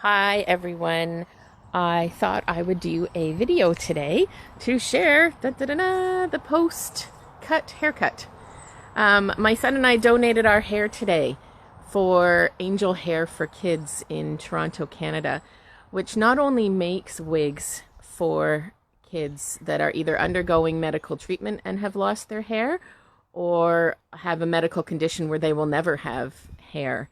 Hi everyone. I thought I would do a video today to share the post-cut haircut. My son and I donated our hair today for Angel Hair for Kids in Toronto, Canada, which not only makes wigs for kids that are either undergoing medical treatment and have lost their hair or have a medical condition where they will never have hair.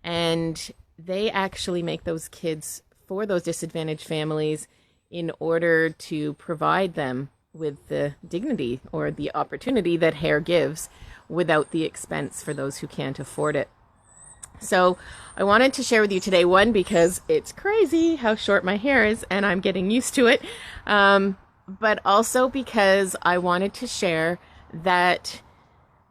And they actually make those kids for those disadvantaged families in order to provide them with the dignity or the opportunity that hair gives without the expense for those who can't afford it. So I wanted to share with you today, one, because it's crazy how short my hair is and I'm getting used to it, but also because I wanted to share that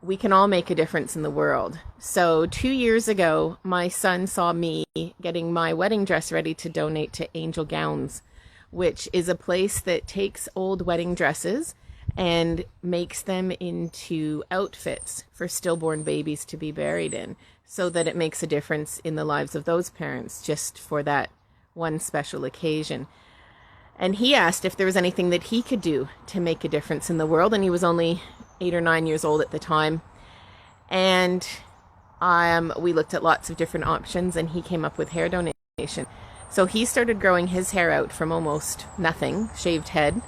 we can all make a difference in the world. So 2 years ago, my son saw me getting my wedding dress ready to donate to Angel Gowns, which is a place that takes old wedding dresses and makes them into outfits for stillborn babies to be buried in, so that it makes a difference in the lives of those parents just for that one special occasion. And he asked if there was anything that he could do to make a difference in the world, and he was only 8 or 9 years old at the time. And we looked at lots of different options, and he came up with hair donation. So he started growing his hair out from almost nothing, shaved head.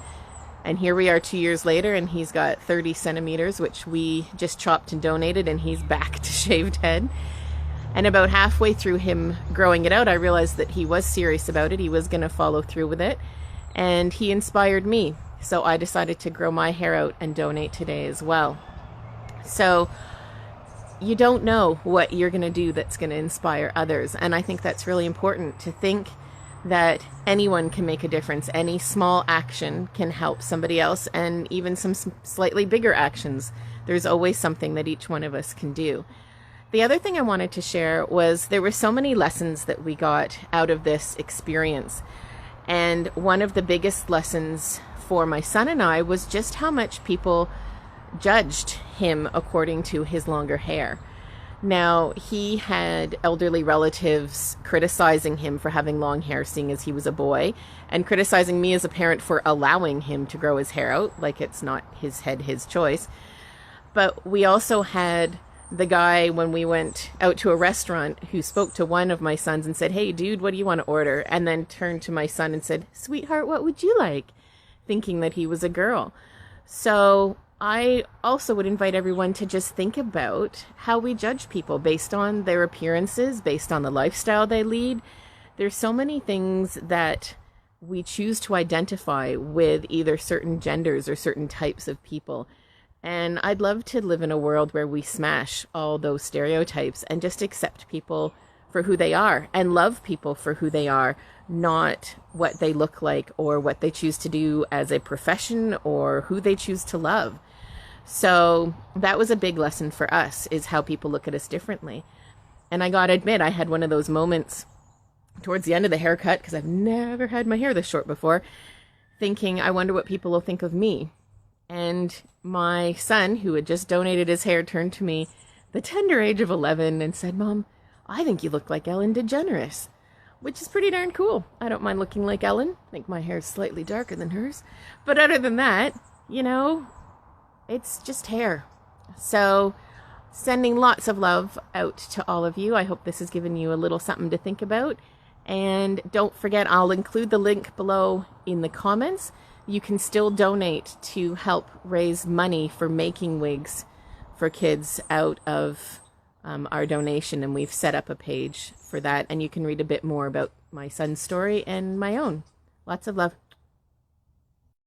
And here we are 2 years later, and he's got 30 centimeters, which we just chopped and donated, and he's back to shaved head. And about halfway through him growing it out, I realized that he was serious about it. He was going to follow through with it. And he inspired me. So I decided to grow my hair out and donate today as well. So you don't know what you're going to do that's going to inspire others. And I think that's really important, to think that anyone can make a difference. Any small action can help somebody else, and even some slightly bigger actions. There's always something that each one of us can do. The other thing I wanted to share was there were so many lessons that we got out of this experience. And one of the biggest lessons for my son and I was just how much people judged him according to his longer hair. Now, he had elderly relatives criticizing him for having long hair, seeing as he was a boy, and criticizing me as a parent for allowing him to grow his hair out, like it's not his head, his choice. But we also had the guy, when we went out to a restaurant, who spoke to one of my sons and said, "Hey, dude, what do you want to order?" And then turned to my son and said, "Sweetheart, what would you like?" Thinking that he was a girl. So I also would invite everyone to just think about how we judge people based on their appearances, based on the lifestyle they lead. There's so many things that we choose to identify with either certain genders or certain types of people. And I'd love to live in a world where we smash all those stereotypes and just accept people for who they are and love people for who they are, not what they look like or what they choose to do as a profession or who they choose to love. So that was a big lesson for us, is how people look at us differently. And I gotta admit, I had one of those moments towards the end of the haircut, because I've never had my hair this short before, thinking, I wonder what people will think of me. And my son, who had just donated his hair, turned to me, the tender age of 11, and said, "Mom, I think you look like Ellen DeGeneres," which is pretty darn cool. I don't mind looking like Ellen. I think my hair is slightly darker than hers. But other than that, it's just hair. So sending lots of love out to all of you. I hope this has given you a little something to think about. And don't forget, I'll include the link below in the comments. You can still donate to help raise money for making wigs for kids out of our donation. And we've set up a page for that. And you can read a bit more about my son's story and my own. Lots of love.